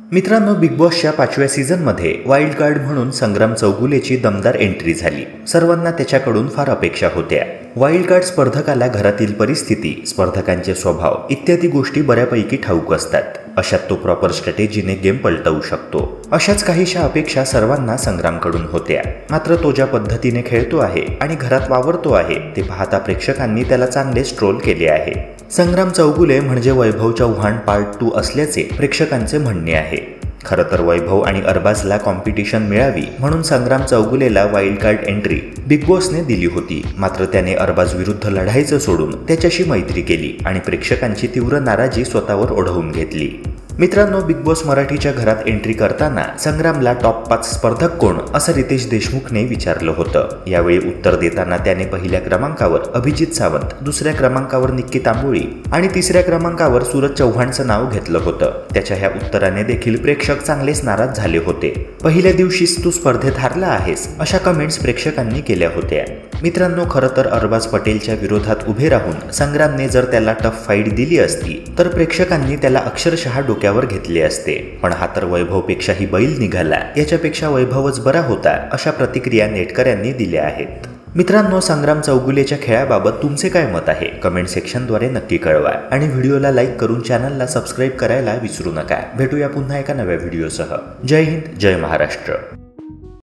मित्रांनो, बिग बॉसच्या 5व्या सीझनमध्ये वाईल्ड कार्ड म्हणून संग्राम चौगुलेची दमदार एंट्री झाली। सर्वांना त्याच्याकडून फार अपेक्षा होत्या। वाईल्ड कार्ड स्पर्धकाला घरातील परिस्थिती, स्पर्धकांचे स्वभाव इत्यादी गोष्टी बऱ्यापैकी ठाऊक असतात। अशात तो प्रॉपर स्ट्रॅटेजीने गेम पलटवू शकतो। अशाच काहीशा अपेक्षा सर्वांना संग्रामकडून होत्या। मात्र तो ज्या पद्धतीने खेळतो आहे आणि घरात वावरतो आहे ते पाहता प्रेक्षकांनी त्याला चांगलेच ट्रोल केले आहे। संग्राम चौगुले म्हणजे वैभव चव्हाण पार्ट 2 असल्याचे प्रेक्षकांचे म्हणणे आहे। खरं तर वैभव आणि अरबाजला कॉम्पिटिशन मिळावी म्हणून संग्राम चौगुलेला वाईल्ड कार्ड एंट्री बिग बॉसने दिली होती। मात्र त्याने अरबाज विरुद्ध लढायचं सोडून त्याच्याशी मैत्री केली आणि प्रेक्षकांची तीव्र नाराजी स्वतःवर ओढवून घेतली। मित्रांनो, बिग बॉस मराठीच्या घरात एंट्री करताना संग्रामला टॉप 5 स्पर्धक कोण असं रितेश देशमुखने विचारलं होतं। यावेळी उत्तर देताना त्याने पहिल्या क्रमांकावर अभिजित सावंत, दुसऱ्या क्रमांकावर निक्की तांबोळी आणि तिसऱ्या क्रमांकावर सूरज चव्हाणचं नाव घेतलं होतं। त्याच्या ह्या उत्तराने देखील प्रेक्षक चांगलेच नाराज झाले होते। पहिल्या दिवशीच तू स्पर्धेत हारला आहेस अशा कमेंट्स प्रेक्षकांनी केल्या होत्या। मित्रांनो, खरं तर अरबाज पटेलच्या विरोधात उभे राहून संग्रामने जर त्याला टफ फाईट दिली असती तर प्रेक्षकांनी त्याला अक्षरशः डोक्यावर घेतले असते। पण हा तर वैभवपेक्षाही बैल निघाला, याच्यापेक्षा वैभवच बरा होता अशा प्रतिक्रिया नेटकऱ्यांनी दिल्या आहेत। मित्रांनो, संग्राम चौगुलेच्या खेळाबाबत तुमचे काय मत आहे कमेंट सेक्शनद्वारे नक्की कळवा आणि व्हिडिओला लाईक करून चॅनलला सबस्क्राईब करायला विसरू नका। भेटूया पुन्हा एका नव्या व्हिडिओसह। जय हिंद, जय महाराष्ट्र।